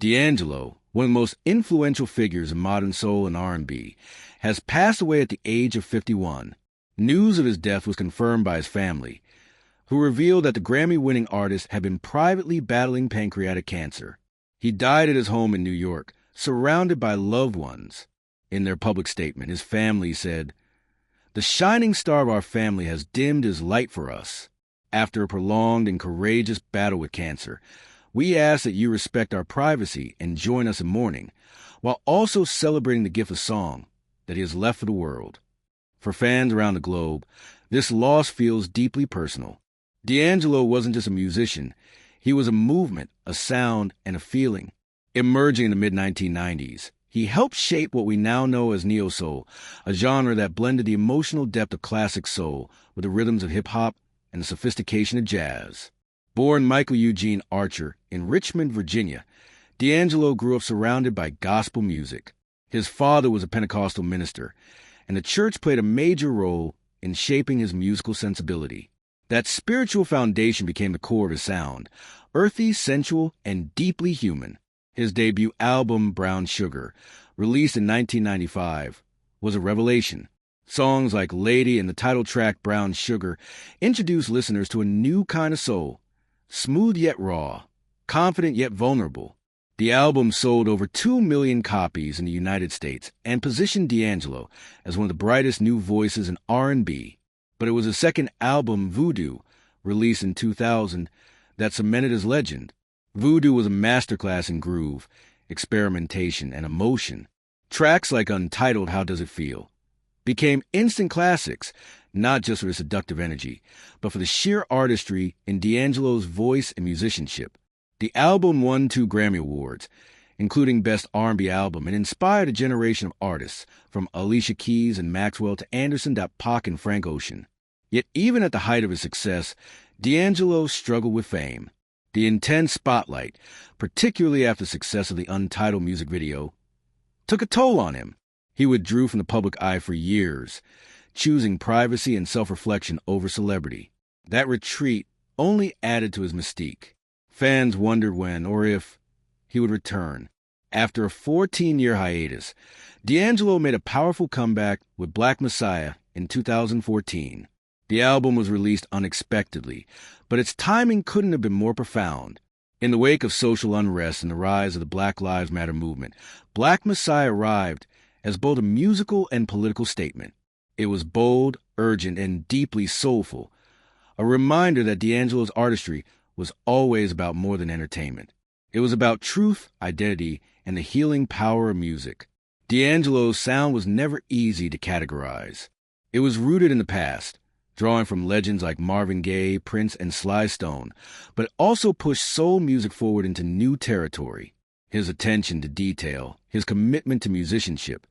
D'Angelo, one of the most influential figures in modern soul and R&B, has passed away at the age of 51. News of his death was confirmed by his family, who revealed that the Grammy-winning artist had been privately battling pancreatic cancer. He died at his home in New York, surrounded by loved ones. In their public statement, his family said, "The shining star of our family has dimmed his light for us. After a prolonged and courageous battle with cancer, we ask that you respect our privacy and join us in mourning, while also celebrating the gift of song that he has left for the world." For fans around the globe, this loss feels deeply personal. D'Angelo wasn't just a musician. He was a movement, a sound, and a feeling. Emerging in the mid-1990s, he helped shape what we now know as neo-soul, a genre that blended the emotional depth of classic soul with the rhythms of hip-hop and the sophistication of jazz. Born Michael Eugene Archer in Richmond, Virginia, D'Angelo grew up surrounded by gospel music. His father was a Pentecostal minister, and the church played a major role in shaping his musical sensibility. That spiritual foundation became the core of his sound, earthy, sensual, and deeply human. His debut album, Brown Sugar, released in 1995, was a revelation. Songs like Lady and the title track Brown Sugar introduced listeners to a new kind of soul, smooth yet raw, confident yet vulnerable. The album sold over 2 million copies in the United States and positioned D'Angelo as one of the brightest new voices in R&B. But it was his second album, Voodoo, released in 2000, that cemented his legend. Voodoo was a masterclass in groove, experimentation, and emotion. Tracks like Untitled How Does It Feel became instant classics, not just for the seductive energy, but for the sheer artistry in D'Angelo's voice and musicianship. The album won 2 Grammy Awards, including Best R&B Album, and inspired a generation of artists, from Alicia Keys and Maxwell to Anderson, .Pac, and Frank Ocean. Yet even at the height of his success, D'Angelo struggled with fame. The intense spotlight, particularly after the success of the Untitled music video, took a toll on him. He withdrew from the public eye for years, choosing privacy and self-reflection over celebrity. That retreat only added to his mystique. Fans wondered when, or if, he would return. After a 14-year hiatus, D'Angelo made a powerful comeback with Black Messiah in 2014. The album was released unexpectedly, but its timing couldn't have been more profound. In the wake of social unrest and the rise of the Black Lives Matter movement, Black Messiah arrived as both a musical and political statement. It was bold, urgent, and deeply soulful, a reminder that D'Angelo's artistry was always about more than entertainment. It was about truth, identity, and the healing power of music. D'Angelo's sound was never easy to categorize. It was rooted in the past, drawing from legends like Marvin Gaye, Prince, and Sly Stone, but it also pushed soul music forward into new territory. His attention to detail, his commitment to musicianship,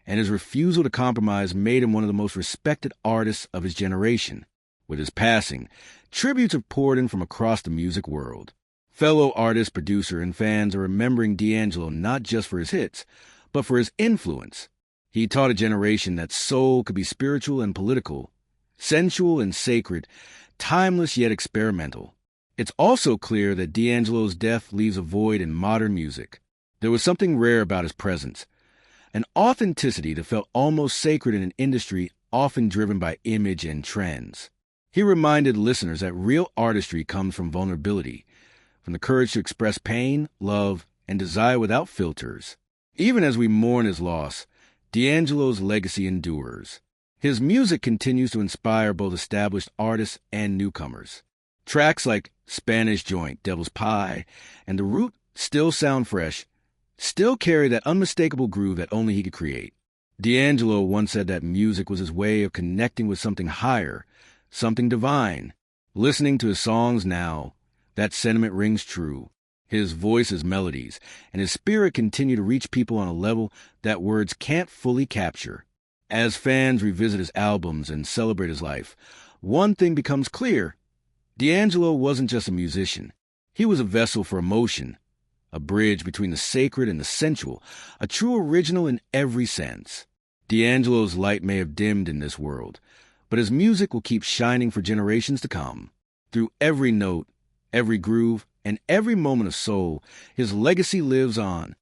and his refusal to compromise made him one of the most respected artists of his generation. With his passing, tributes have poured in from across the music world. Fellow artists, producer, and fans are remembering D'Angelo not just for his hits, but for his influence. He taught a generation that soul could be spiritual and political, sensual and sacred, timeless yet experimental. It's also clear that D'Angelo's death leaves a void in modern music. There was something rare about his presence, an authenticity that felt almost sacred in an industry often driven by image and trends. He reminded listeners that real artistry comes from vulnerability, from the courage to express pain, love, and desire without filters. Even as we mourn his loss, D'Angelo's legacy endures. His music continues to inspire both established artists and newcomers. Tracks like Spanish Joint, Devil's Pie, and The Root still sound fresh, still carry that unmistakable groove that only he could create. D'Angelo once said that music was his way of connecting with something higher, something divine. Listening to his songs now, that sentiment rings true. His voice is melodies, and his spirit continue to reach people on a level that words can't fully capture. As fans revisit his albums and celebrate his life, one thing becomes clear. D'Angelo wasn't just a musician. He was a vessel for emotion, a bridge between the sacred and the sensual, a true original in every sense. D'Angelo's light may have dimmed in this world, but his music will keep shining for generations to come. Through every note, every groove, and every moment of soul, his legacy lives on.